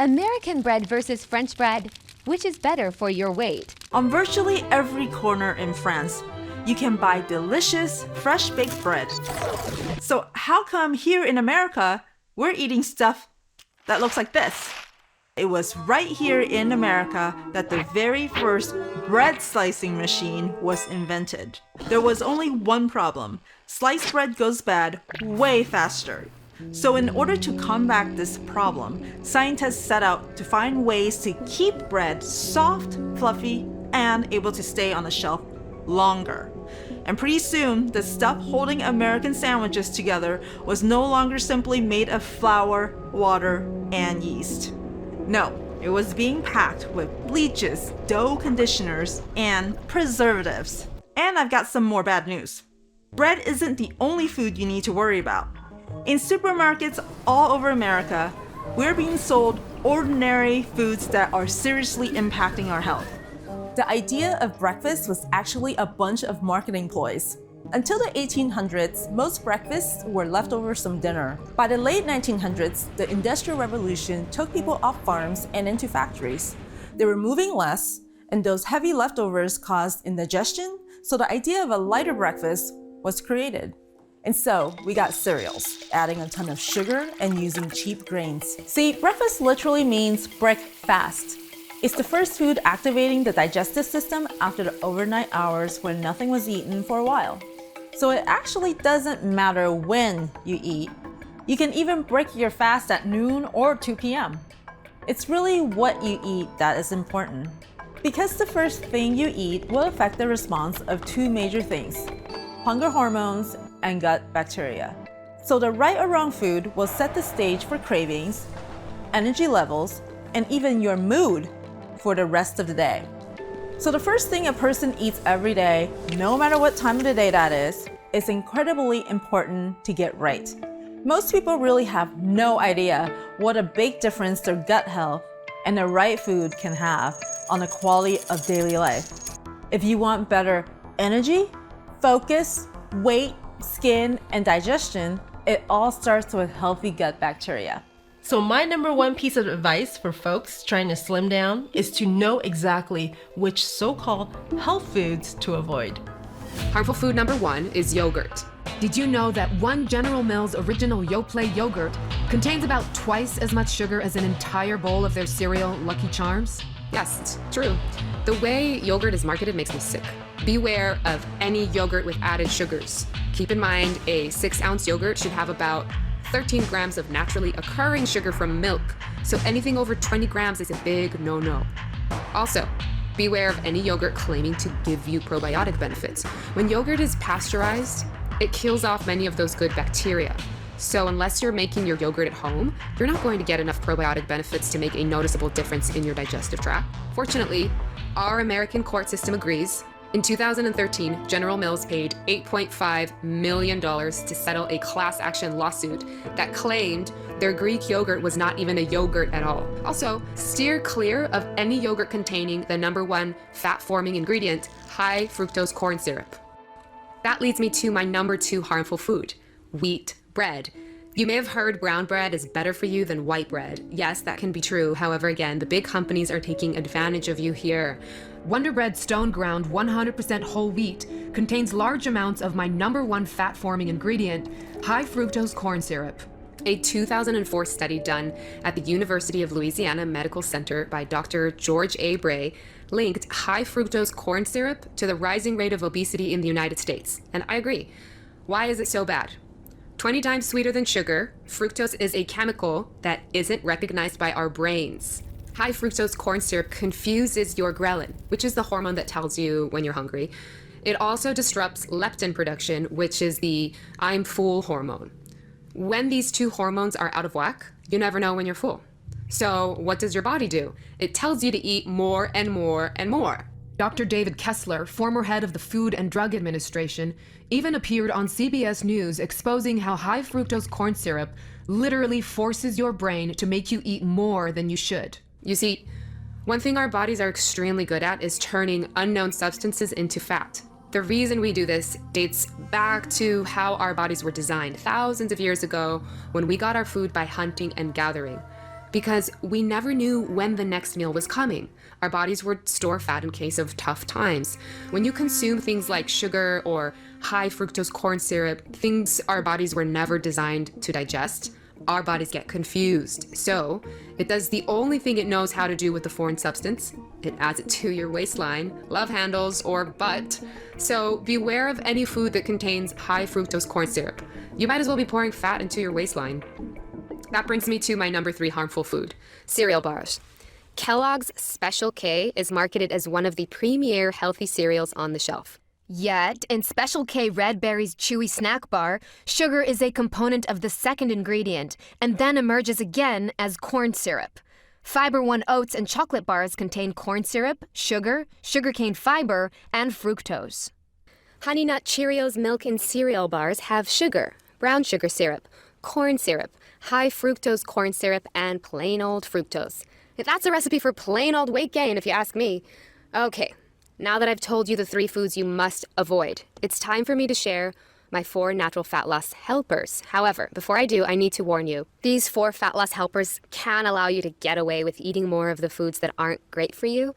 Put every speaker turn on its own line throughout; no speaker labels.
American bread versus French bread. Which is better for your weight?
On virtually every corner in France, you can buy delicious, fresh baked bread. So how come here in America, we're eating stuff that looks like this? It was right here in America that the very first bread slicing machine was invented. There was only one problem. Sliced bread goes bad way faster. So in order to combat this problem, scientists set out to find ways to keep bread soft, fluffy, and able to stay on the shelf longer. And pretty soon, the stuff holding American sandwiches together was no longer simply made of flour, water, and yeast. No, it was being packed with bleaches, dough conditioners, and preservatives. And I've got some more bad news. Bread isn't the only food you need to worry about. In supermarkets all over America, we're being sold ordinary foods that are seriously impacting our health. The idea of breakfast was actually a bunch of marketing ploys. Until the 1800s, most breakfasts were leftovers from dinner. By the late 1900s, the Industrial Revolution took people off farms and into factories. They were moving less, and those heavy leftovers caused indigestion, so the idea of a lighter breakfast was created. And so we got cereals, adding a ton of sugar and using cheap grains. See, breakfast literally means break fast. It's the first food activating the digestive system after the overnight hours when nothing was eaten for a while. So it actually doesn't matter when you eat. You can even break your fast at noon or 2 p.m. It's really what you eat that is important. Because the first thing you eat will affect the response of two major things: hunger hormones and gut bacteria. So the right or wrong food will set the stage for cravings, energy levels, and even your mood for the rest of the day. So the first thing a person eats every day, no matter what time of the day that is incredibly important to get right. Most people really have no idea what a big difference their gut health and the right food can have on the quality of daily life. If you want better energy, focus, weight, skin, and digestion, it all starts with healthy gut bacteria.
So my number one piece of advice for folks trying to slim down is to know exactly which so-called health foods to avoid.
Harmful food number one is yogurt.
Did you know that one General Mills original Yoplait yogurt contains about twice as much sugar as an entire bowl of their cereal Lucky Charms?
Yes, it's true. The way yogurt is marketed makes me sick. Beware of any yogurt with added sugars. Keep in mind, a 6-ounce yogurt should have about 13 grams of naturally occurring sugar from milk, so anything over 20 grams is a big no-no. Also, beware of any yogurt claiming to give you probiotic benefits. When yogurt is pasteurized, it kills off many of those good bacteria. So unless you're making your yogurt at home, you're not going to get enough probiotic benefits to make a noticeable difference in your digestive tract. Fortunately, our American court system agrees. In 2013, General Mills paid $8.5 million to settle a class action lawsuit that claimed their Greek yogurt was not even a yogurt at all. Also, steer clear of any yogurt containing the number one fat-forming ingredient, high fructose corn syrup. That leads me to my number two harmful food, wheat bread. You may have heard brown bread is better for you than white bread. Yes, that can be true. However, again, the big companies are taking advantage of you here.
Wonder Bread Stone Ground 100% whole wheat contains large amounts of my number one fat-forming ingredient, high fructose corn syrup.
A 2004 study done at the University of Louisiana Medical Center by Dr. George A. Bray linked high fructose corn syrup to the rising rate of obesity in the United States. And I agree. Why is it so bad? 20 times sweeter than sugar, fructose is a chemical that isn't recognized by our brains. High fructose corn syrup confuses your ghrelin, which is the hormone that tells you when you're hungry. It also disrupts leptin production, which is the I'm full hormone. When these two hormones are out of whack, you never know when you're full. So what does your body do? It tells you to eat more and more and more.
Dr. David Kessler, former head of the Food and Drug Administration, even appeared on CBS News exposing how high fructose corn syrup literally forces your brain to make you eat more than you should.
You see, one thing our bodies are extremely good at is turning unknown substances into fat. The reason we do this dates back to how our bodies were designed thousands of years ago when we got our food by hunting and gathering. because we never knew when the next meal was coming. Our bodies would store fat in case of tough times. When you consume things like sugar or high fructose corn syrup, things our bodies were never designed to digest, our bodies get confused. So it does the only thing it knows how to do with the foreign substance. It adds it to your waistline, love handles, or butt. So beware of any food that contains high fructose corn syrup. You might as well be pouring fat into your waistline. That brings me to my number 3 harmful food, cereal bars. Kellogg's Special K is marketed as one of the premier healthy cereals on the shelf.
Yet, in Special K Red Berry's chewy snack bar, sugar is a component of the second ingredient and then emerges again as corn syrup. Fiber One oats and chocolate bars contain corn syrup, sugar, sugarcane fiber, and fructose.
Honey Nut Cheerios milk and cereal bars have sugar, brown sugar syrup, corn syrup, high fructose corn syrup, and plain old fructose. That's a recipe for plain old weight gain, if you ask me. Okay, now that I've told you the 3 foods you must avoid, it's time for me to share my 4 natural fat loss helpers. However, before I do, I need to warn you. These 4 fat loss helpers can allow you to get away with eating more of the foods that aren't great for you,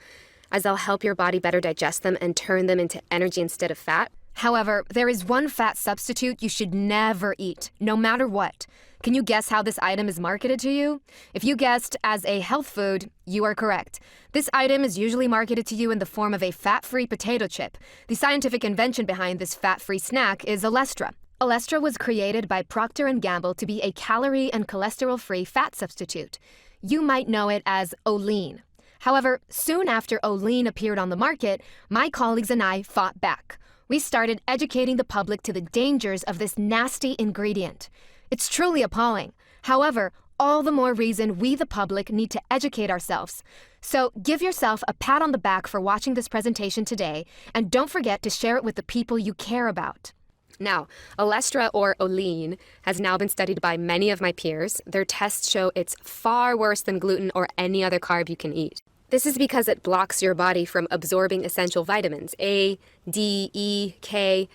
as they'll help your body better digest them and turn them into energy instead of fat.
However, there is one fat substitute you should never eat, no matter what. Can you guess how this item is marketed to you? If you guessed as a health food, you are correct. This item is usually marketed to you in the form of a fat-free potato chip. The scientific invention behind this fat-free snack is Olestra. Olestra was created by Procter & Gamble to be a calorie and cholesterol-free fat substitute. You might know it as Olean. However, soon after Olean appeared on the market, my colleagues and I fought back. We started educating the public to the dangers of this nasty ingredient. It's truly appalling. However, all the more reason we, the public, need to educate ourselves. So give yourself a pat on the back for watching this presentation today, and don't forget to share it with the people you care about.
Now, Olestra or Olean has now been studied by many of my peers. Their tests show it's far worse than gluten or any other carb you can eat. This is because it blocks your body from absorbing essential vitamins A, D, E, K.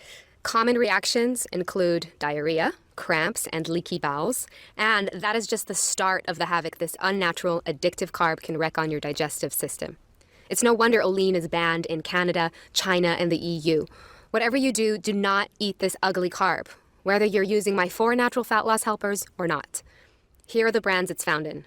Common reactions include diarrhea, cramps, and leaky bowels, and that is just the start of the havoc this unnatural, addictive carb can wreak on your digestive system. It's no wonder Olean is banned in Canada, China, and the EU. Whatever you do, do not eat this ugly carb, whether you're using my 4 natural fat loss helpers or not. Here are the brands it's found in.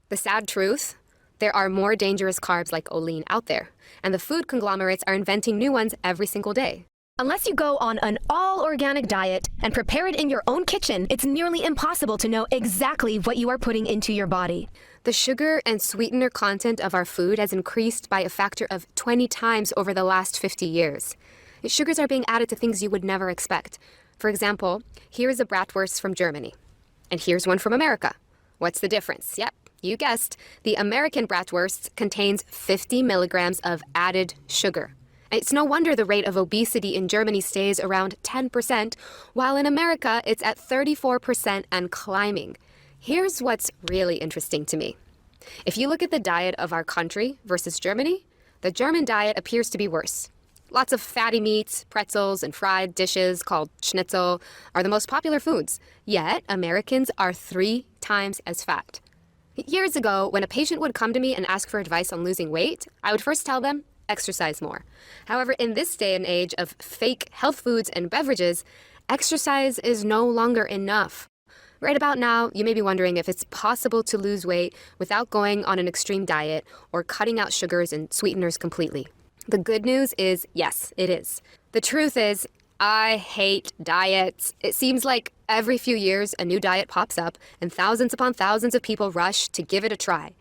The sad truth: there are more dangerous carbs like Olean out there, and the food conglomerates are inventing new ones every single day.
Unless you go on an all-organic diet and prepare it in your own kitchen, it's nearly impossible to know exactly what you are putting into your body.
The sugar and sweetener content of our food has increased by a factor of 20 times over the last 50 years. Sugars are being added to things you would never expect. For example, here is a bratwurst from Germany, and here's one from America. What's the difference? Yep, you guessed. The American bratwurst contains 50 milligrams of added sugar. It's no wonder the rate of obesity in Germany stays around 10%, while in America it's at 34% and climbing. Here's what's really interesting to me. If you look at the diet of our country versus Germany, the German diet appears to be worse. Lots of fatty meats, pretzels, and fried dishes called schnitzel are the most popular foods, yet Americans are 3 times as fat. Years ago, when a patient would come to me and ask for advice on losing weight, I would first tell them, exercise more. However, in this day and age of fake health foods and beverages, exercise is no longer enough. Right about now, you may be wondering if it's possible to lose weight without going on an extreme diet or cutting out sugars and sweeteners completely. The good news is, yes, it is. The truth is, I hate diets. It seems like every few years a new diet pops up and thousands upon thousands of people rush to give it a try.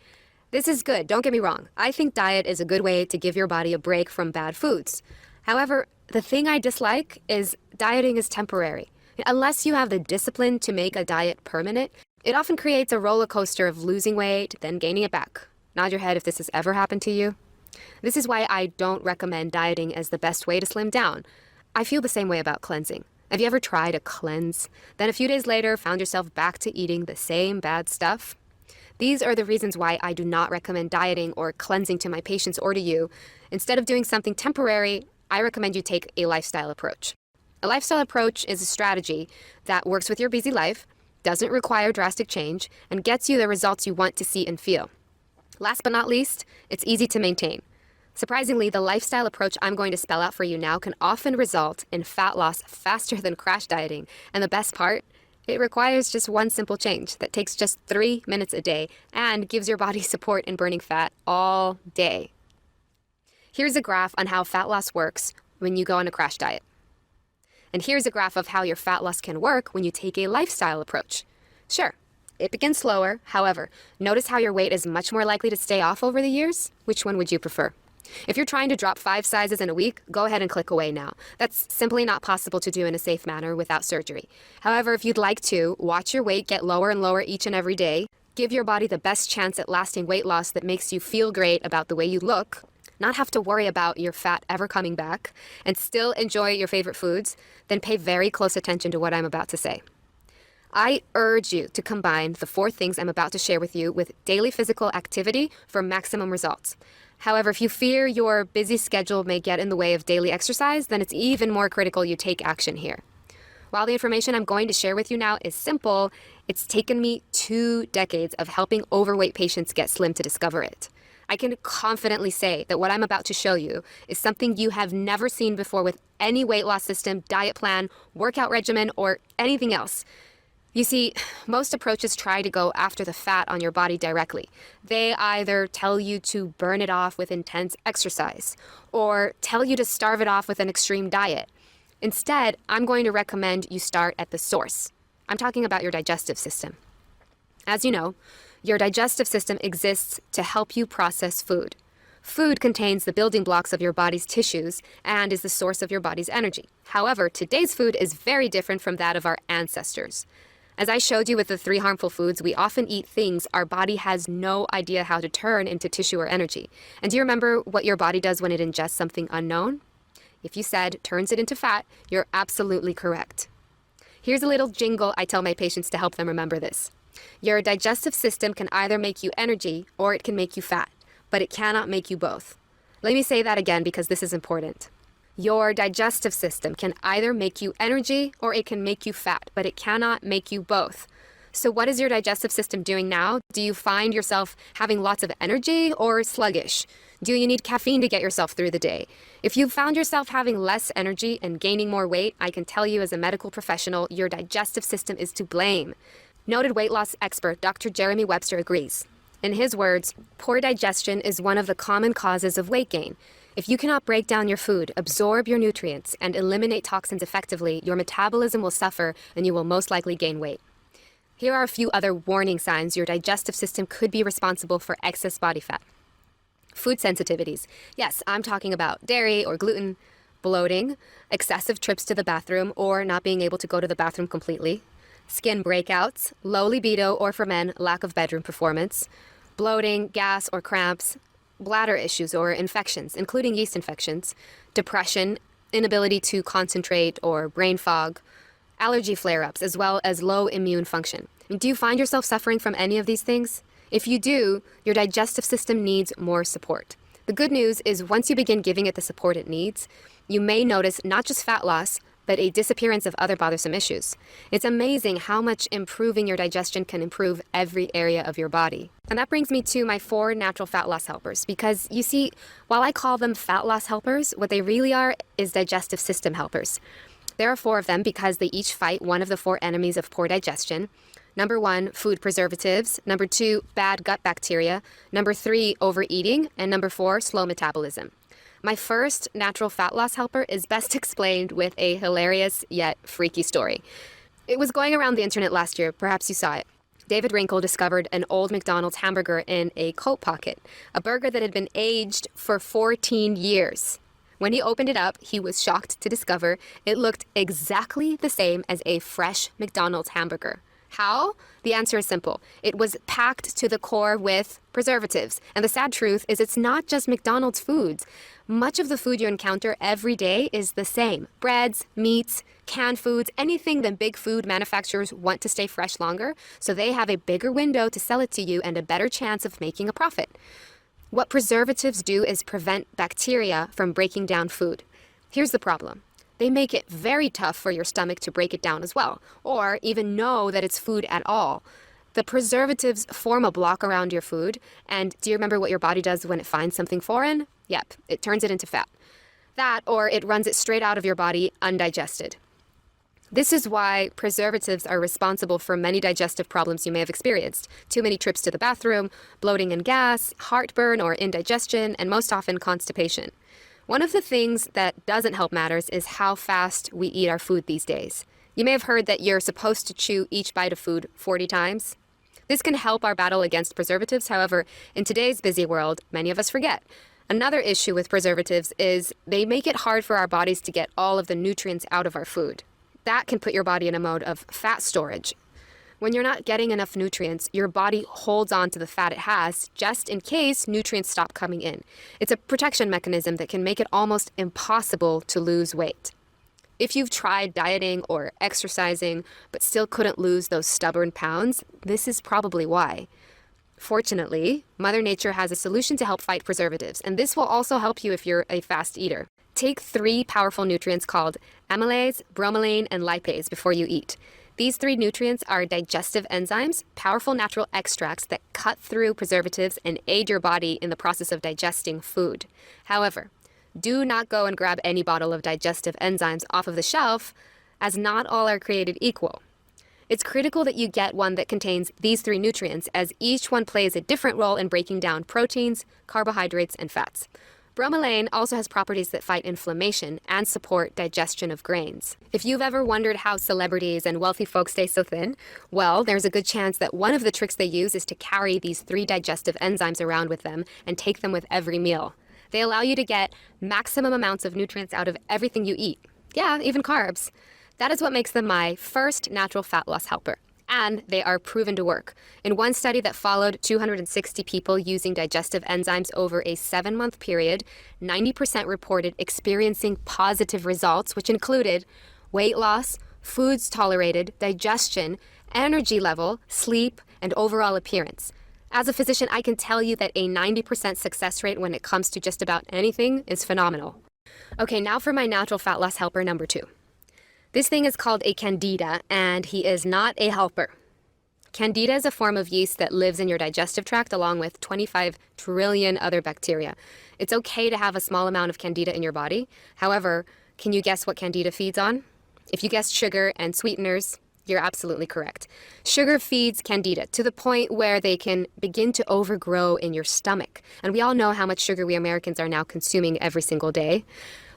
This is good, don't get me wrong. I think diet is a good way to give your body a break from bad foods. However, the thing I dislike is dieting is temporary. Unless you have the discipline to make a diet permanent, it often creates a roller coaster of losing weight, then gaining it back. Nod your head if this has ever happened to you. This is why I don't recommend dieting as the best way to slim down. I feel the same way about cleansing. Have you ever tried a cleanse, then a few days later found yourself back to eating the same bad stuff? These are the reasons why I do not recommend dieting or cleansing to my patients or to you. Instead of doing something temporary, I recommend you take a lifestyle approach. A lifestyle approach is a strategy that works with your busy life,
doesn't require drastic change, and gets you the results you want to see and feel. Last but not least, it's easy to maintain. Surprisingly, the lifestyle approach I'm going to spell out for you now can often result in fat loss faster than crash dieting. And the best part? It requires just one simple change that takes just 3 minutes a day and gives your body support in burning fat all day. Here's a graph on how fat loss works when you go on a crash diet. And here's a graph of how your fat loss can work when you take a lifestyle approach. Sure, it begins slower. However, notice how your weight is much more likely to stay off over the years? Which one would you prefer? If you're trying to drop 5 sizes in a week, go ahead and click away now. That's simply not possible to do in a safe manner without surgery. However, if you'd like to, watch your weight get lower and lower each and every day. Give your body the best chance at lasting weight loss that makes you feel great about the way you look, not have to worry about your fat ever coming back, and still enjoy your favorite foods, then pay very close attention to what I'm about to say. I urge you to combine the 4 things I'm about to share with you with daily physical activity for maximum results. However, if you fear your busy schedule may get in the way of daily exercise, then it's even more critical you take action here. While the information I'm going to share with you now is simple, it's taken me 2 decades of helping overweight patients get slim to discover it. I can confidently say that what I'm about to show you is something you have never seen before with any weight loss system, diet plan, workout regimen, or anything else. You see, most approaches try to go after the fat on your body directly. They either tell you to burn it off with intense exercise or tell you to starve it off with an extreme diet. Instead, I'm going to recommend you start at the source. I'm talking about your digestive system. As you know, your digestive system exists to help you process food. Food contains the building blocks of your body's tissues and is the source of your body's energy. However, today's food is very different from that of our ancestors. As I showed you with the 3 harmful foods, we often eat things our body has no idea how to turn into tissue or energy. And do you remember what your body does when it ingests something unknown? If you said turns it into fat, you're absolutely correct. Here's a little jingle I tell my patients to help them remember this. Your digestive system can either make you energy or it can make you fat, but it cannot make you both. Let me say that again because this is important. Your digestive system can either make you energy or it can make you fat, but it cannot make you both. So what is your digestive system doing now? Do you find yourself having lots of energy or sluggish? Do you need caffeine to get yourself through the day? If you've found yourself having less energy and gaining more weight, I can tell you as a medical professional, your digestive system is to blame. Noted weight loss expert Dr. Jeremy Webster agrees. In his words, poor digestion is one of the common causes of weight gain. If you cannot break down your food, absorb your nutrients, and eliminate toxins effectively, your metabolism will suffer and you will most likely gain weight. Here are a few other warning signs your digestive system could be responsible for excess body fat. Food sensitivities. Yes, I'm talking about dairy or gluten, bloating, excessive trips to the bathroom or not being able to go to the bathroom completely, skin breakouts, low libido or for men, lack of bedroom performance, bloating, gas or cramps, bladder issues or infections, including yeast infections, depression, inability to concentrate or brain fog, allergy flare-ups, as well as low immune function. Do you find yourself suffering from any of these things? If you do, your digestive system needs more support. The good news is once you begin giving it the support it needs, you may notice not just fat loss, but a disappearance of other bothersome issues. It's amazing how much improving your digestion can improve every area of your body. And that brings me to my 4 natural fat loss helpers, because you see, while I call them fat loss helpers, what they really are is digestive system helpers. There are 4 of them because they each fight one of the 4 enemies of poor digestion. Number 1, food preservatives. Number 2, bad gut bacteria. Number 3, overeating. And number 4, slow metabolism. My first natural fat loss helper is best explained with a hilarious yet freaky story. It was going around the internet last year, perhaps you saw it. David Wrinkle discovered an old McDonald's hamburger in a coat pocket, a burger that had been aged for 14 years. When he opened it up, he was shocked to discover it looked exactly the same as a fresh McDonald's hamburger. How? The answer is simple. It was packed to the core with preservatives. And the sad truth is it's not just McDonald's foods. Much of the food you encounter every day is the same. Breads, meats, canned foods, anything that big food manufacturers want to stay fresh longer, so they have a bigger window to sell it to you and a better chance of making a profit. What preservatives do is prevent bacteria from breaking down food. Here's the problem. They make it very tough for your stomach to break it down as well, or even know that it's food at all. The preservatives form a block around your food, and do you remember what your body does when it finds something foreign? Yep, it turns it into fat. That, or it runs it straight out of your body undigested. This is why preservatives are responsible for many digestive problems you may have experienced. Too many trips to the bathroom, bloating and gas, heartburn or indigestion, and most often constipation. One of the things that doesn't help matters is how fast we eat our food these days. You may have heard that you're supposed to chew each bite of food 40 times. This can help our battle against preservatives. However, in today's busy world, many of us forget. Another issue with preservatives is they make it hard for our bodies to get all of the nutrients out of our food. That can put your body in a mode of fat storage. When you're not getting enough nutrients, your body holds on to the fat it has just in case nutrients stop coming in. It's a protection mechanism that can make it almost impossible to lose weight. If you've tried dieting or exercising but still couldn't lose those stubborn pounds, this is probably why. Fortunately, Mother Nature has a solution to help fight preservatives, and this will also help you if you're a fast eater. Take 3 powerful nutrients called amylase, bromelain, and lipase before you eat. These 3 nutrients are digestive enzymes, powerful natural extracts that cut through preservatives and aid your body in the process of digesting food. However, do not go and grab any bottle of digestive enzymes off of the shelf, as not all are created equal. It's critical that you get one that contains these 3 nutrients, as each one plays a different role in breaking down proteins, carbohydrates, and fats. Bromelain also has properties that fight inflammation and support digestion of grains. If you've ever wondered how celebrities and wealthy folks stay so thin, well, there's a good chance that one of the tricks they use is to carry these 3 digestive enzymes around with them and take them with every meal. They allow you to get maximum amounts of nutrients out of everything you eat. Yeah, even carbs. That is what makes them my first natural fat loss helper. And they are proven to work. In one study that followed 260 people using digestive enzymes over a 7-month period, 90% reported experiencing positive results, which included weight loss, foods tolerated, digestion, energy level, sleep, and overall appearance. As a physician, I can tell you that a 90% success rate when it comes to just about anything is phenomenal. Okay, now for my natural fat loss helper number 2. This thing is called a candida, and he is not a helper. Candida is a form of yeast that lives in your digestive tract along with 25 trillion other bacteria. It's okay to have a small amount of candida in your body. However, can you guess what candida feeds on? If you guessed sugar and sweeteners, you're absolutely correct. Sugar feeds candida to the point where they can begin to overgrow in your stomach. And we all know how much sugar we Americans are now consuming every single day.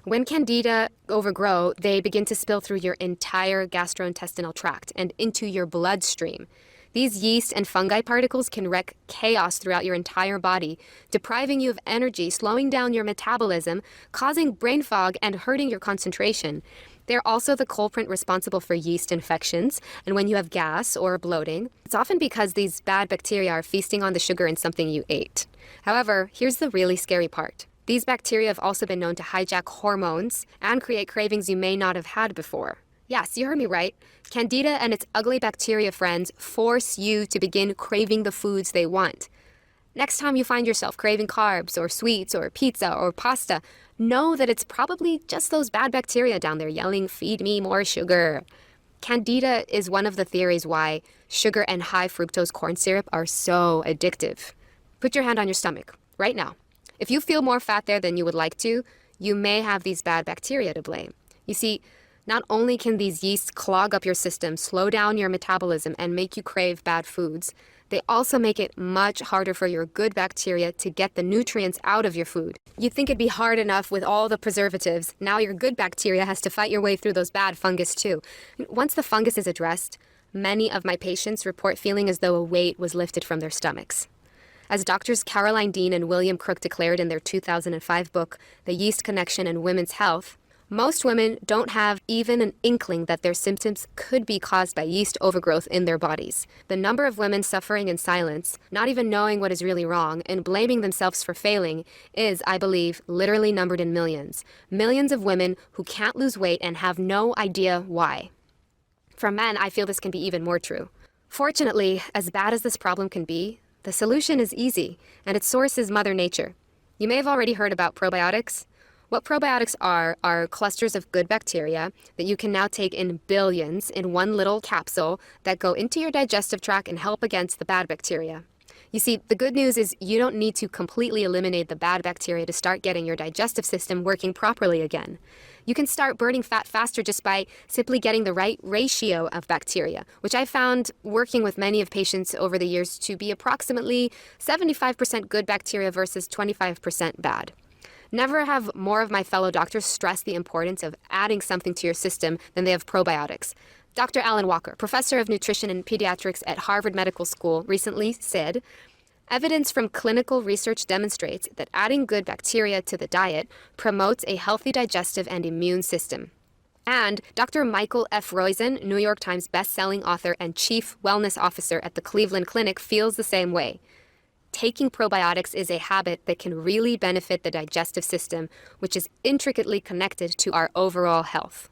When candida overgrow, they begin to spill through your entire gastrointestinal tract and into your bloodstream. These yeast and fungi particles can wreak chaos throughout your entire body, depriving you of energy, slowing down your metabolism, causing brain fog, and hurting your concentration. They're also the culprit responsible for yeast infections, and when you have gas or bloating, it's often because these bad bacteria are feasting on the sugar in something you ate. However, here's the really scary part. These bacteria have also been known to hijack hormones and create cravings you may not have had before. Yes, you heard me right. Candida and its ugly bacteria friends force you to begin craving the foods they want. Next time you find yourself craving carbs or sweets or pizza or pasta, know that it's probably just those bad bacteria down there yelling, "Feed me more sugar." Candida is one of the theories why sugar and high fructose corn syrup are so addictive. Put your hand on your stomach right now. If you feel more fat there than you would like to, you may have these bad bacteria to blame. You see, not only can these yeasts clog up your system, slow down your metabolism, and make you crave bad foods, they also make it much harder for your good bacteria to get the nutrients out of your food. You'd think it'd be hard enough with all the preservatives. Now your good bacteria has to fight your way through those bad fungus too. Once the fungus is addressed, many of my patients report feeling as though a weight was lifted from their stomachs. As doctors Caroline Dean and William Crook declared in their 2005 book, The Yeast Connection in Women's Health, most women don't have even an inkling that their symptoms could be caused by yeast overgrowth in their bodies. The number of women suffering in silence, not even knowing what is really wrong, and blaming themselves for failing is, I believe, literally numbered in millions. Millions of women who can't lose weight and have no idea why. For men, I feel this can be even more true. Fortunately, as bad as this problem can be, the solution is easy, and its source is Mother Nature. You may have already heard about probiotics. What probiotics are clusters of good bacteria that you can now take in billions in one little capsule that go into your digestive tract and help against the bad bacteria. You see, the good news is you don't need to completely eliminate the bad bacteria to start getting your digestive system working properly again. You can start burning fat faster just by simply getting the right ratio of bacteria, which I found working with many of patients over the years to be approximately 75% good bacteria versus 25% bad. Never have more of my fellow doctors stressed the importance of adding something to your system than they have probiotics. Dr. Alan Walker, professor of nutrition and pediatrics at Harvard Medical School, recently said, "Evidence from clinical research demonstrates that adding good bacteria to the diet promotes a healthy digestive and immune system." And Dr. Michael F. Roizen, New York Times bestselling author and chief wellness officer at the Cleveland Clinic, feels the same way. Taking probiotics is a habit that can really benefit the digestive system, which is intricately connected to our overall health.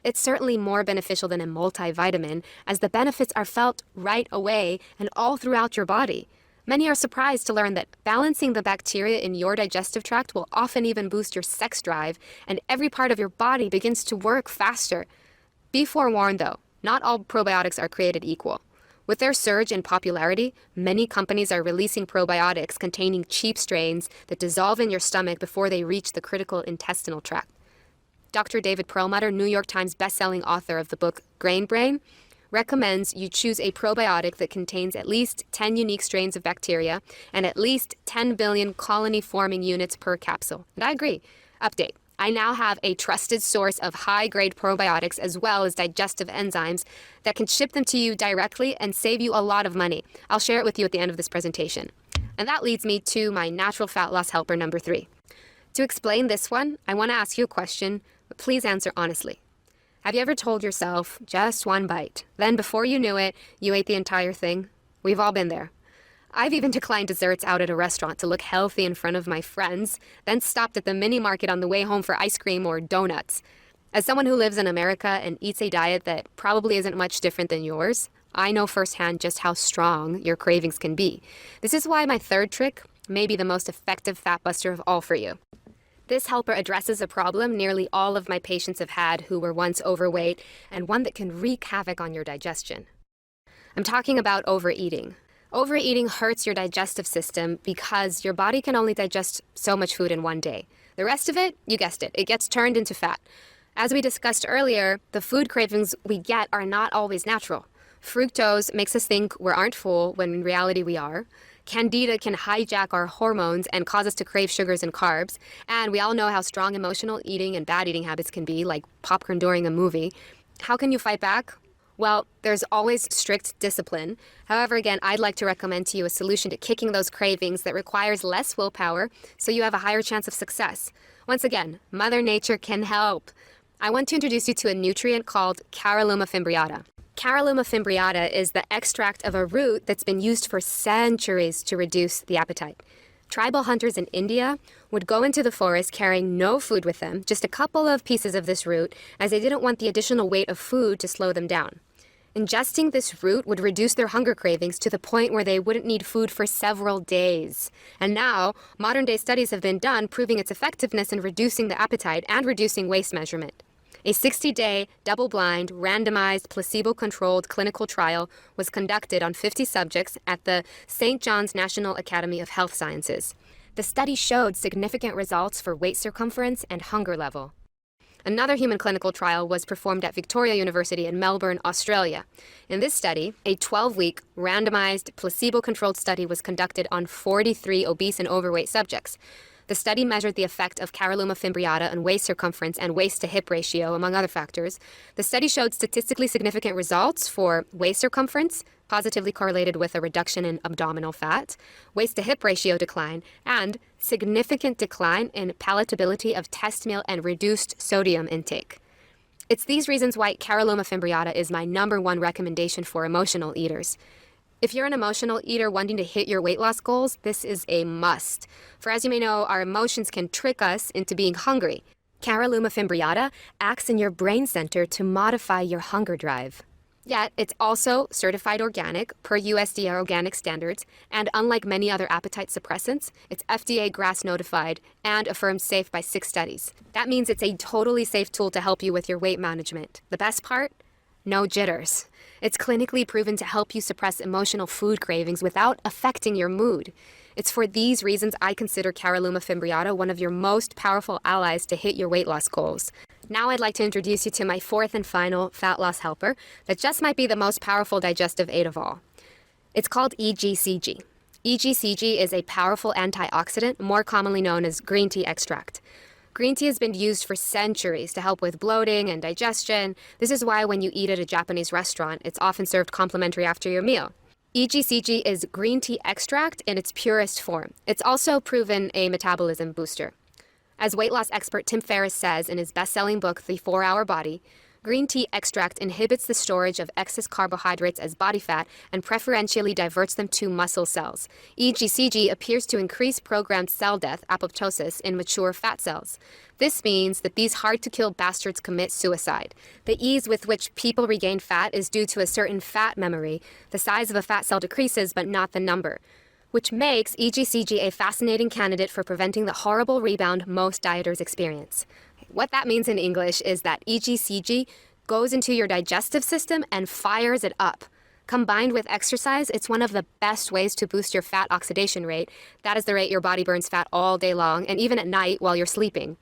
It's certainly more beneficial than a multivitamin, as the benefits are felt right away and all throughout your body. Many are surprised to learn that balancing the bacteria in your digestive tract will often even boost your sex drive, and every part of your body begins to work faster. Be forewarned though, not all probiotics are created equal. With their surge in popularity, many companies are releasing probiotics containing cheap strains that dissolve in your stomach before they reach the critical intestinal tract. Dr. David Perlmutter, New York Times bestselling author of the book Grain Brain, recommends you choose a probiotic that contains at least 10 unique strains of bacteria and at least 10 billion colony-forming units per capsule. And I agree. Update. I now have a trusted source of high-grade probiotics as well as digestive enzymes that can ship them to you directly and save you a lot of money. I'll share it with you at the end of this presentation. And that leads me to my natural fat loss helper number 3. To explain this one, I want to ask you a question, but please answer honestly. Have you ever told yourself, just one bite, then before you knew it, you ate the entire thing? We've all been there. I've even declined desserts out at a restaurant to look healthy in front of my friends, then stopped at the mini market on the way home for ice cream or donuts. As someone who lives in America and eats a diet that probably isn't much different than yours, I know firsthand just how strong your cravings can be. This is why my third trick may be the most effective fat buster of all for you. This helper addresses a problem nearly all of my patients have had who were once overweight, and one that can wreak havoc on your digestion. I'm talking about overeating. Overeating hurts your digestive system because your body can only digest so much food in one day. The rest of it, you guessed it, it gets turned into fat. As we discussed earlier, the food cravings we get are not always natural. Fructose makes us think we aren't full when in reality we are. Candida can hijack our hormones and cause us to crave sugars and carbs. And we all know how strong emotional eating and bad eating habits can be, like popcorn during a movie. How can you fight back? Well, there's always strict discipline. However, again, I'd like to recommend to you a solution to kicking those cravings that requires less willpower so you have a higher chance of success. Once again, Mother Nature can help. I want to introduce you to a nutrient called Caralluma fimbriata. Caralluma fimbriata is the extract of a root that's been used for centuries to reduce the appetite. Tribal hunters in India would go into the forest carrying no food with them, just a couple of pieces of this root, as they didn't want the additional weight of food to slow them down. Ingesting this root would reduce their hunger cravings to the point where they wouldn't need food for several days. And now, modern-day studies have been done proving its effectiveness in reducing the appetite and reducing waist measurement. A 60-day, double-blind, randomized, placebo-controlled clinical trial was conducted on 50 subjects at the St. John's National Academy of Health Sciences. The study showed significant results for waist circumference and hunger level. Another human clinical trial was performed at Victoria University in Melbourne, Australia. In this study, a 12-week, randomized, placebo-controlled study was conducted on 43 obese and overweight subjects. The study measured the effect of Caralluma fimbriata on waist circumference and waist-to-hip ratio, among other factors. The study showed statistically significant results for waist circumference, positively correlated with a reduction in abdominal fat, waist-to-hip ratio decline, and significant decline in palatability of test meal and reduced sodium intake. It's these reasons why Caralluma fimbriata is my #1 recommendation for emotional eaters. If you're an emotional eater wanting to hit your weight loss goals, this is a must. For as you may know, our emotions can trick us into being hungry. Caralluma fimbriata acts in your brain center to modify your hunger drive. Yet, it's also certified organic per USDA organic standards, and unlike many other appetite suppressants, it's FDA GRAS notified and affirmed safe by 6 studies. That means it's a totally safe tool to help you with your weight management. The best part? No jitters. It's clinically proven to help you suppress emotional food cravings without affecting your mood. It's for these reasons I consider Caralluma fimbriata one of your most powerful allies to hit your weight loss goals. Now I'd like to introduce you to my 4th and final fat loss helper that just might be the most powerful digestive aid of all. It's called EGCG. EGCG is a powerful antioxidant, more commonly known as green tea extract. Green tea has been used for centuries to help with bloating and digestion. This is why when you eat at a Japanese restaurant, it's often served complimentary after your meal. EGCG is green tea extract in its purest form. It's also proven a metabolism booster. As weight loss expert Tim Ferriss says in his best-selling book, The 4-Hour Body, green tea extract inhibits the storage of excess carbohydrates as body fat and preferentially diverts them to muscle cells. EGCG appears to increase programmed cell death, apoptosis, in mature fat cells. This means that these hard-to-kill bastards commit suicide. The ease with which people regain fat is due to a certain fat memory. The size of a fat cell decreases, but not the number, which makes EGCG a fascinating candidate for preventing the horrible rebound most dieters experience. What that means in English is that EGCG goes into your digestive system and fires it up. Combined with exercise, it's one of the best ways to boost your fat oxidation rate. That is the rate your body burns fat all day long and even at night while you're sleeping.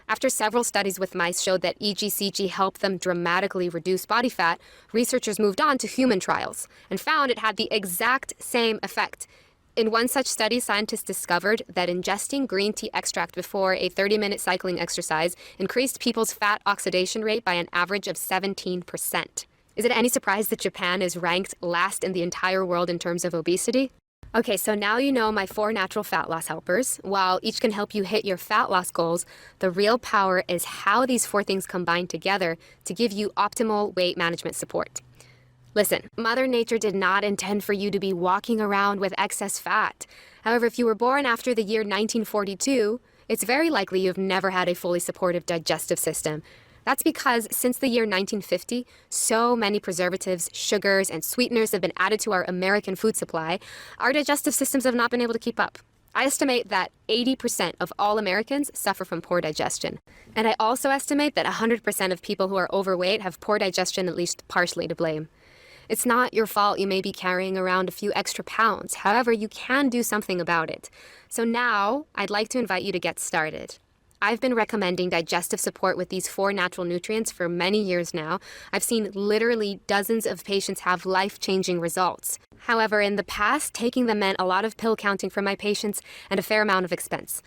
After several studies with mice showed that EGCG helped them dramatically reduce body fat, researchers moved on to human trials and found it had the exact same effect. In one such study, scientists discovered that ingesting green tea extract before a 30-minute cycling exercise increased people's fat oxidation rate by an average of 17%. Is it any surprise that Japan is ranked last in the entire world in terms of obesity? Okay, so now you know my 4 natural fat loss helpers. While each can help you hit your fat loss goals, the real power is how these 4 things combine together to give you optimal weight management support. Listen, Mother Nature did not intend for you to be walking around with excess fat. However, if you were born after the year 1942, it's very likely you've never had a fully supportive digestive system. That's because since the year 1950, so many preservatives, sugars, and sweeteners have been added to our American food supply, our digestive systems have not been able to keep up. I estimate that 80% of all Americans suffer from poor digestion. And I also estimate that 100% of people who are overweight have poor digestion at least partially to blame. It's not your fault you may be carrying around a few extra pounds. However, you can do something about it. So now, I'd like to invite you to get started. I've been recommending digestive support with these 4 natural nutrients for many years now. I've seen literally dozens of patients have life-changing results. However, in the past, taking them meant a lot of pill counting for my patients and a fair amount of expense.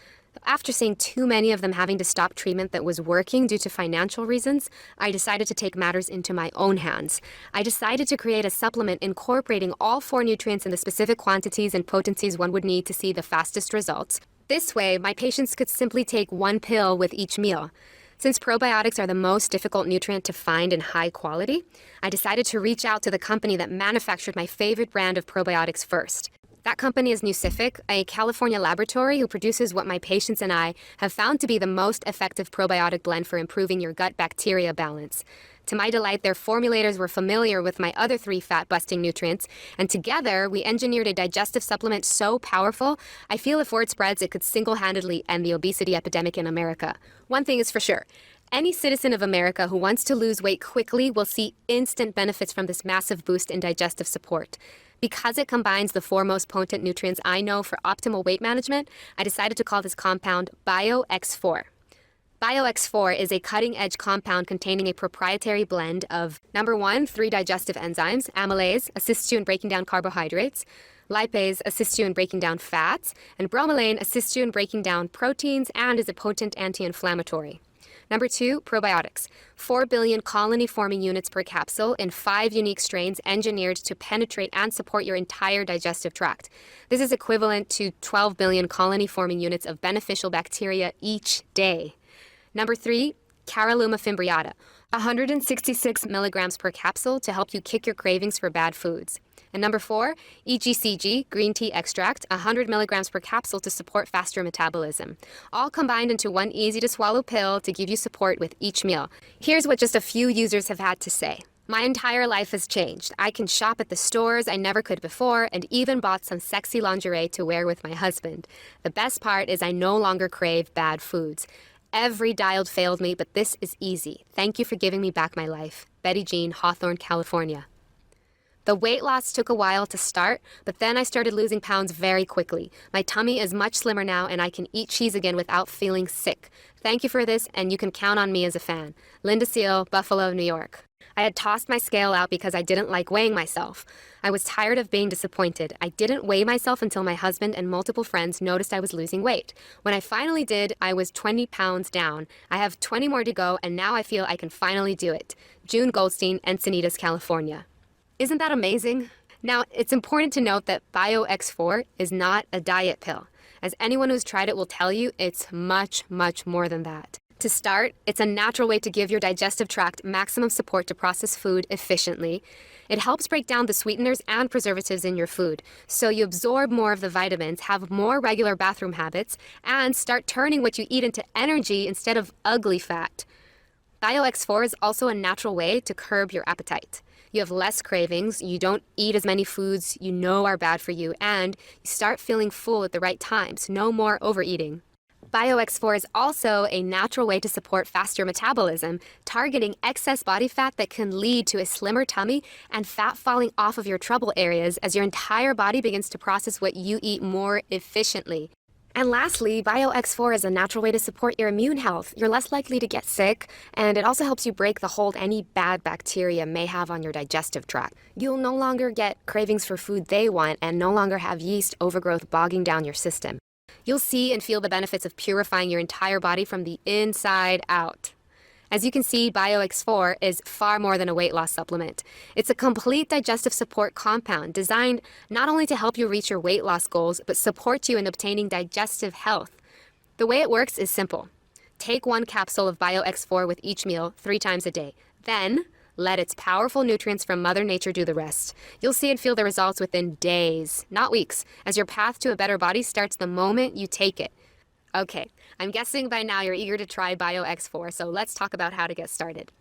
After seeing too many of them having to stop treatment that was working due to financial reasons, I decided to take matters into my own hands. I decided to create a supplement incorporating all 4 nutrients in the specific quantities and potencies one would need to see the fastest results. This way, my patients could simply take 1 pill with each meal. Since probiotics are the most difficult nutrient to find in high quality, I decided to reach out to the company that manufactured my favorite brand of probiotics first. That company is Nucific, a California laboratory who produces what my patients and I have found to be the most effective probiotic blend for improving your gut bacteria balance. To my delight, their formulators were familiar with my other 3 fat-busting nutrients, and together we engineered a digestive supplement so powerful, I feel if word spreads, it could single-handedly end the obesity epidemic in America. One thing is for sure. Any citizen of America who wants to lose weight quickly will see instant benefits from this massive boost in digestive support. Because it combines the 4 most potent nutrients I know for optimal weight management, I decided to call this compound BioX4. BioX4 is a cutting-edge compound containing a proprietary blend of, number 1, 3 digestive enzymes. Amylase assists you in breaking down carbohydrates. Lipase assists you in breaking down fats. And bromelain assists you in breaking down proteins and is a potent anti-inflammatory. Number 2, probiotics. 4 billion colony-forming units per capsule in 5 unique strains engineered to penetrate and support your entire digestive tract. This is equivalent to 12 billion colony-forming units of beneficial bacteria each day. Number 3, Caralluma fimbriata. 166 milligrams per capsule to help you kick your cravings for bad foods. And number 4, EGCG, green tea extract, 100 milligrams per capsule to support faster metabolism. All combined into one easy-to-swallow pill to give you support with each meal. Here's what just a few users have had to say. My entire life has changed. I can shop at the stores I never could before and even bought some sexy lingerie to wear with my husband. The best part is I no longer crave bad foods. Every diet failed me, but this is easy. Thank you for giving me back my life. Betty Jean, Hawthorne, California. The weight loss took a while to start, but then I started losing pounds very quickly. My tummy is much slimmer now, and I can eat cheese again without feeling sick. Thank you for this, and you can count on me as a fan. Linda Seal, Buffalo, New York. I had tossed my scale out because I didn't like weighing myself. I was tired of being disappointed. I didn't weigh myself until my husband and multiple friends noticed I was losing weight. When I finally did, I was 20 pounds down. I have 20 more to go, and now I feel I can finally do it. June Goldstein, Encinitas, California. Isn't that amazing? Now, it's important to note that BioX4 is not a diet pill. As anyone who's tried it will tell you, it's much, much more than that. To start, it's a natural way to give your digestive tract maximum support to process food efficiently. It helps break down the sweeteners and preservatives in your food, so you absorb more of the vitamins, have more regular bathroom habits, and start turning what you eat into energy instead of ugly fat. BioX4 is also a natural way to curb your appetite. You have less cravings, you don't eat as many foods you know are bad for you, and you start feeling full at the right times. No more overeating. BioX4 is also a natural way to support faster metabolism, targeting excess body fat that can lead to a slimmer tummy and fat falling off of your trouble areas as your entire body begins to process what you eat more efficiently. And lastly, BioX4 is a natural way to support your immune health. You're less likely to get sick, and it also helps you break the hold any bad bacteria may have on your digestive tract. You'll no longer get cravings for food they want and no longer have yeast overgrowth bogging down your system. You'll see and feel the benefits of purifying your entire body from the inside out. As you can see, BioX4 is far more than a weight loss supplement. It's a complete digestive support compound designed not only to help you reach your weight loss goals, but support you in obtaining digestive health. The way it works is simple. Take 1 capsule of BioX4 with each meal 3 times a day. Then, let its powerful nutrients from Mother Nature do the rest. You'll see and feel the results within days, not weeks, as your path to a better body starts the moment you take it. Okay, I'm guessing by now you're eager to try BioX4, so let's talk about how to get started.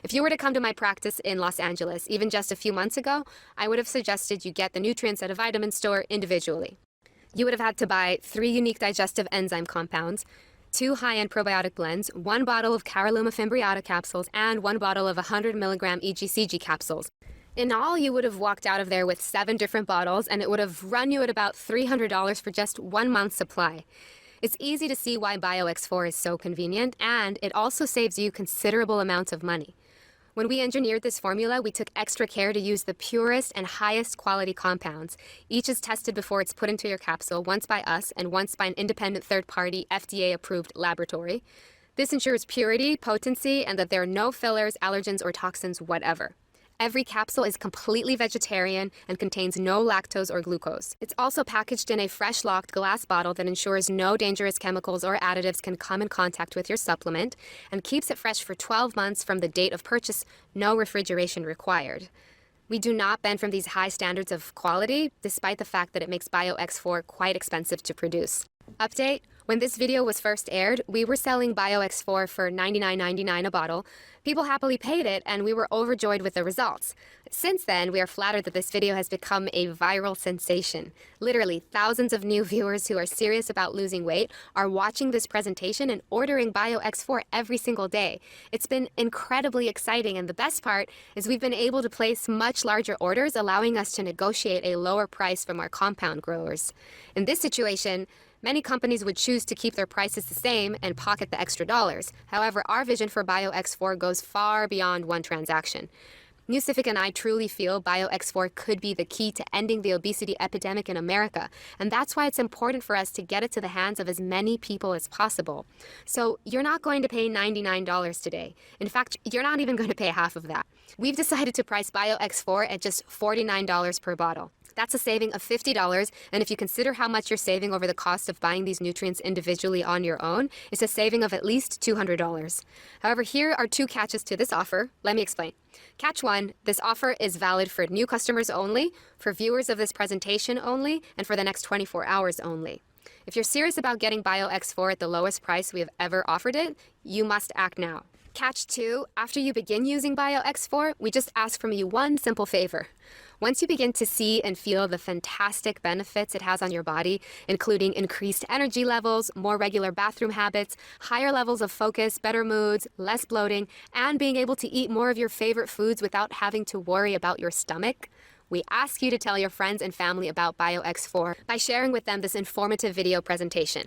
If you were to come to my practice in Los Angeles, even just a few months ago, I would have suggested you get the nutrients at a vitamin store individually. You would have had to buy 3 unique digestive enzyme compounds, 2 high-end probiotic blends, 1 bottle of Caralluma fimbriata capsules, and 1 bottle of 100 milligram EGCG capsules. In all, you would have walked out of there with 7 different bottles, and it would have run you at about $300 for just 1 month's supply. It's easy to see why BioX4 is so convenient, and it also saves you considerable amounts of money. When we engineered this formula, we took extra care to use the purest and highest quality compounds. Each is tested before it's put into your capsule, once by us and once by an independent third-party FDA-approved laboratory. This ensures purity, potency, and that there are no fillers, allergens, or toxins whatever. Every capsule is completely vegetarian and contains no lactose or glucose. It's also packaged in a fresh locked glass bottle that ensures no dangerous chemicals or additives can come in contact with your supplement and keeps it fresh for 12 months from the date of purchase, no refrigeration required. We do not bend from these high standards of quality, despite the fact that it makes BioX4 quite expensive to produce. Update: when this video was first aired, we were selling BioX4 for $99.99 a bottle. People happily paid it, and we were overjoyed with the results. Since then, we are flattered that this video has become a viral sensation. Literally, thousands of new viewers who are serious about losing weight are watching this presentation and ordering BioX4 every single day. It's been incredibly exciting, and the best part is we've been able to place much larger orders, allowing us to negotiate a lower price from our compound growers. In this situation, many companies would choose to keep their prices the same and pocket the extra dollars. However, our vision for BioX4 goes far beyond one transaction. Newcific and I truly feel BioX4 could be the key to ending the obesity epidemic in America, and that's why it's important for us to get it to the hands of as many people as possible. So you're not going to pay $99 today. In fact, you're not even going to pay half of that. We've decided to price BioX4 at just $49 per bottle. That's a saving of $50, and if you consider how much you're saving over the cost of buying these nutrients individually on your own, it's a saving of at least $200. However, here are 2 catches to this offer. Let me explain. Catch 1, this offer is valid for new customers only, for viewers of this presentation only, and for the next 24 hours only. If you're serious about getting BioX4 at the lowest price we have ever offered it, you must act now. Catch 2, after you begin using BioX4, we just ask from you one simple favor. Once you begin to see and feel the fantastic benefits it has on your body, including increased energy levels, more regular bathroom habits, higher levels of focus, better moods, less bloating, and being able to eat more of your favorite foods without having to worry about your stomach, we ask you to tell your friends and family about BioX4 by sharing with them this informative video presentation.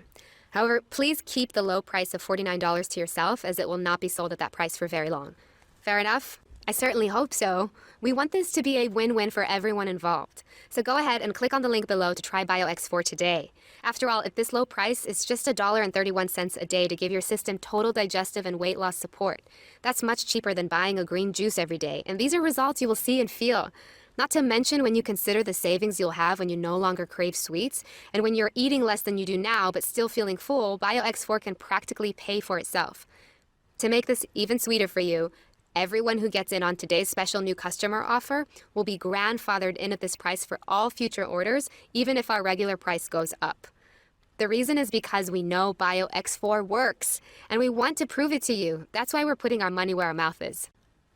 However, please keep the low price of $49 to yourself, as it will not be sold at that price for very long. Fair enough? I certainly hope so. We want this to be a win-win for everyone involved. So go ahead and click on the link below to try BioX4 today. After all, at this low price, it's just $1.31 a day to give your system total digestive and weight loss support. That's much cheaper than buying a green juice every day, and these are results you will see and feel. Not to mention when you consider the savings you'll have when you no longer crave sweets, and when you're eating less than you do now but still feeling full, BioX4 can practically pay for itself. To make this even sweeter for you, everyone who gets in on today's special new customer offer will be grandfathered in at this price for all future orders, even if our regular price goes up. The reason is because we know BioX4 works, and we want to prove it to you. That's why we're putting our money where our mouth is.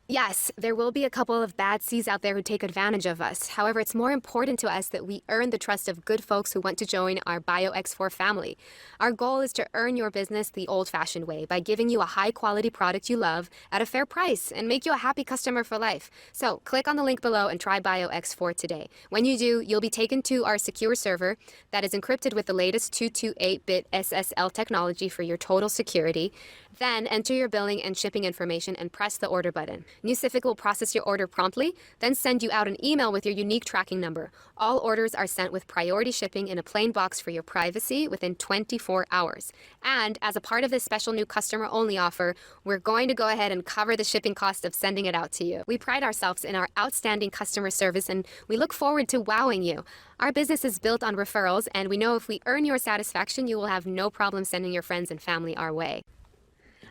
Yes, there will be a couple of bad seeds out there who take advantage of us. However, it's more important to us that we earn the trust of good folks who want to join our BioX4 family. Our goal is to earn your business the old-fashioned way by giving you a high-quality product you love at a fair price and make you a happy customer for life. So click on the link below and try BioX4 today. When you do, you'll be taken to our secure server that is encrypted with the latest 228-bit SSL technology for your total security. Then enter your billing and shipping information and press the order button. Nucific will process your order promptly, then send you out an email with your unique tracking number. All orders are sent with priority shipping in a plain box for your privacy within 24 hours. And as a part of this special new customer-only offer, we're going to go ahead and cover the shipping cost of sending it out to you. We pride ourselves in our outstanding customer service, and we look forward to wowing you. Our business is built on referrals, and we know if we earn your satisfaction, you will have no problem sending your friends and family our way.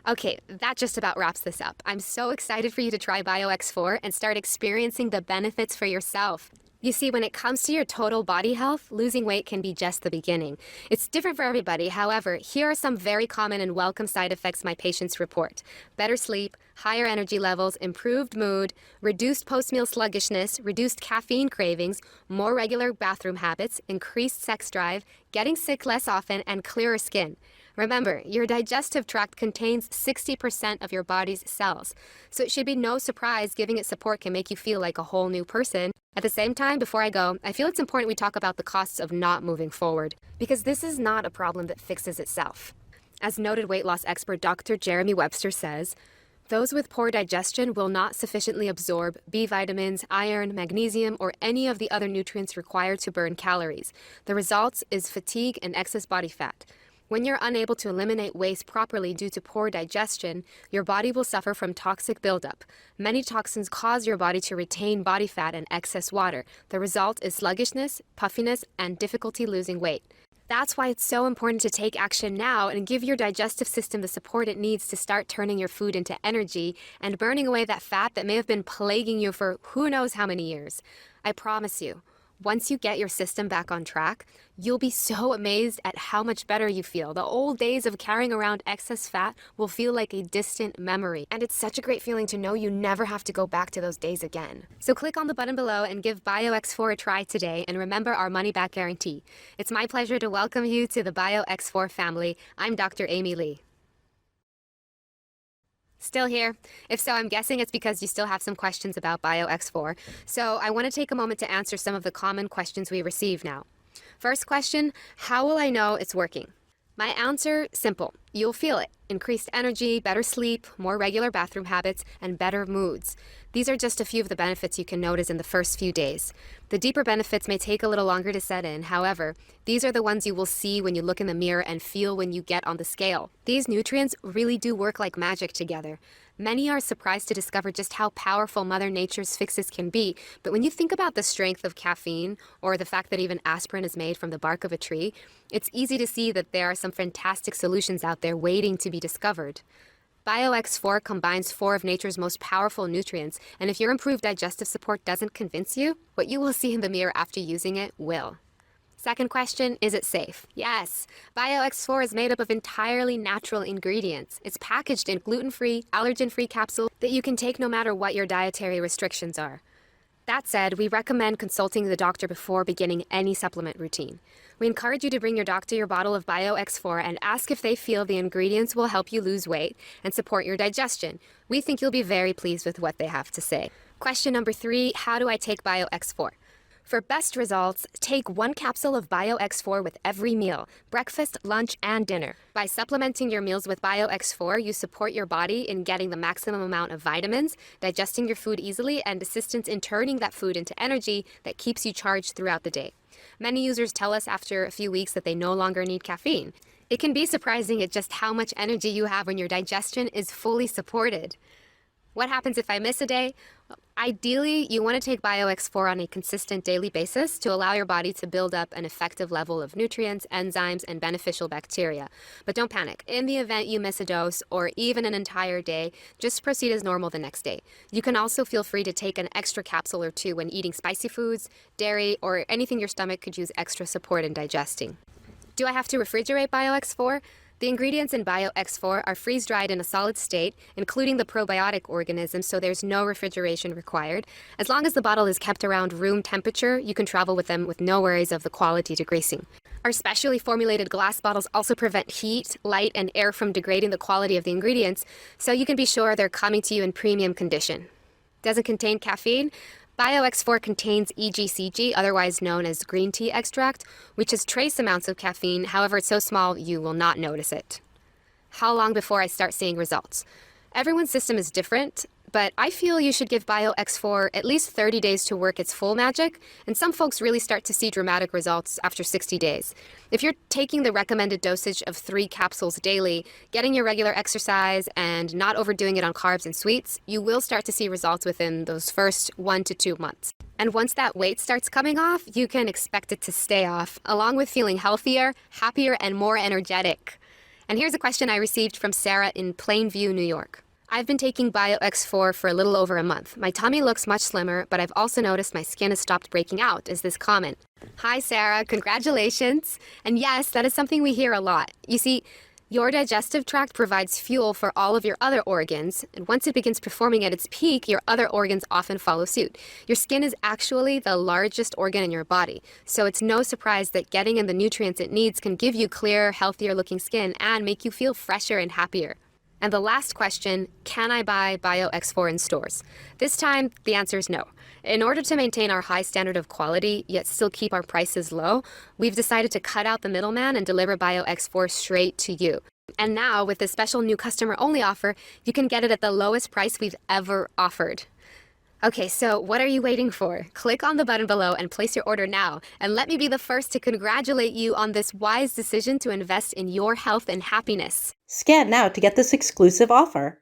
Okay, that just about wraps this up. I'm so excited for you to try BioX4 and start experiencing the benefits for yourself. You see, when it comes to your total body health, losing weight can be just the beginning. It's different for everybody. However, here are some very common and welcome side effects my patients report. Better sleep, higher energy levels, improved mood, reduced post-meal sluggishness, reduced caffeine cravings, more regular bathroom habits, increased sex drive, getting sick less often, and clearer skin. Remember, your digestive tract contains 60% of your body's cells, so it should be no surprise giving it support can make you feel like a whole new person. At the same time, before I go, I feel it's important we talk about the costs of not moving forward, because this is not a problem that fixes itself. As noted weight loss expert Dr. Jeremy Webster says, those with poor digestion will not sufficiently absorb B vitamins, iron, magnesium, or any of the other nutrients required to burn calories. The result is fatigue and excess body fat. When you're unable to eliminate waste properly due to poor digestion, your body will suffer from toxic buildup. Many toxins cause your body to retain body fat and excess water. The result is sluggishness, puffiness, and difficulty losing weight. That's why it's so important to take action now and give your digestive system the support it needs to start turning your food into energy and burning away that fat that may have been plaguing you for who knows how many years. I promise you, once you get your system back on track, you'll be so amazed at how much better you feel. The old days of carrying around excess fat will feel like a distant memory. And it's such a great feeling to know you never have to go back to those days again. So click on the button below and give BioX4 a try today, and remember our money-back guarantee. It's my pleasure to welcome you to the BioX4 family. I'm Dr. Amy Lee. Still here? If so, I'm guessing it's because you still have some questions about BioX4. So I want to take a moment to answer some of the common questions we receive now. First question, how will I know it's working? My answer, simple. You'll feel it. Increased energy, better sleep, more regular bathroom habits, and better moods. These are just a few of the benefits you can notice in the first few days. The deeper benefits may take a little longer to set in. However, these are the ones you will see when you look in the mirror and feel when you get on the scale. These nutrients really do work like magic together. Many are surprised to discover just how powerful Mother Nature's fixes can be, but when you think about the strength of caffeine, or the fact that even aspirin is made from the bark of a tree, it's easy to see that there are some fantastic solutions out there waiting to be discovered. BioX4 combines 4 of nature's most powerful nutrients, and if your improved digestive support doesn't convince you, what you will see in the mirror after using it will. Second question, is it safe? Yes. BioX4 is made up of entirely natural ingredients. It's packaged in gluten-free, allergen-free capsules that you can take no matter what your dietary restrictions are. That said, we recommend consulting the doctor before beginning any supplement routine. We encourage you to bring your doctor your bottle of BioX4 and ask if they feel the ingredients will help you lose weight and support your digestion. We think you'll be very pleased with what they have to say. Question number 3, how do I take BioX4? For best results, take 1 capsule of BioX4 with every meal, breakfast, lunch, and dinner. By supplementing your meals with BioX4, you support your body in getting the maximum amount of vitamins, digesting your food easily, and assistance in turning that food into energy that keeps you charged throughout the day. Many users tell us after a few weeks that they no longer need caffeine. It can be surprising at just how much energy you have when your digestion is fully supported. What happens if I miss a day? Ideally, you want to take BioX4 on a consistent daily basis to allow your body to build up an effective level of nutrients, enzymes, and beneficial bacteria. But don't panic. In the event you miss a dose or even an entire day, just proceed as normal the next day. You can also feel free to take an extra capsule or 2 when eating spicy foods, dairy, or anything your stomach could use extra support in digesting. Do I have to refrigerate BioX4? The ingredients in BioX4 are freeze-dried in a solid state, including the probiotic organisms, so there's no refrigeration required. As long as the bottle is kept around room temperature, you can travel with them with no worries of the quality degreasing. Our specially formulated glass bottles also prevent heat, light, and air from degrading the quality of the ingredients, so you can be sure they're coming to you in premium condition. Doesn't contain caffeine? BioX4 contains EGCG, otherwise known as green tea extract, which has trace amounts of caffeine. However, it's so small you will not notice it. How long before I start seeing results? Everyone's system is different, but I feel you should give BioX4 at least 30 days to work its full magic, and some folks really start to see dramatic results after 60 days. If you're taking the recommended dosage of 3 capsules daily, getting your regular exercise, and not overdoing it on carbs and sweets, you will start to see results within those first 1 to 2 months. And once that weight starts coming off, you can expect it to stay off, along with feeling healthier, happier, and more energetic. And here's a question I received from Sarah in Plainview, New York. I've been taking BioX4 for a little over a month. My tummy looks much slimmer, but I've also noticed my skin has stopped breaking out. Is this common? Hi, Sarah. Congratulations. And yes, that is something we hear a lot. You see, your digestive tract provides fuel for all of your other organs, and once it begins performing at its peak, your other organs often follow suit. Your skin is actually the largest organ in your body, so it's no surprise that getting in the nutrients it needs can give you clearer, healthier looking skin and make you feel fresher and happier. And the last question, can I buy BioX4 in stores? This time, the answer is no. In order to maintain our high standard of quality, yet still keep our prices low, we've decided to cut out the middleman and deliver BioX4 straight to you. And now, with this special new customer-only offer, you can get it at the lowest price we've ever offered. Okay, so what are you waiting for? Click on the button below and place your order now. And let me be the first to congratulate you on this wise decision to invest in your health and happiness.
Scan now to get this exclusive offer.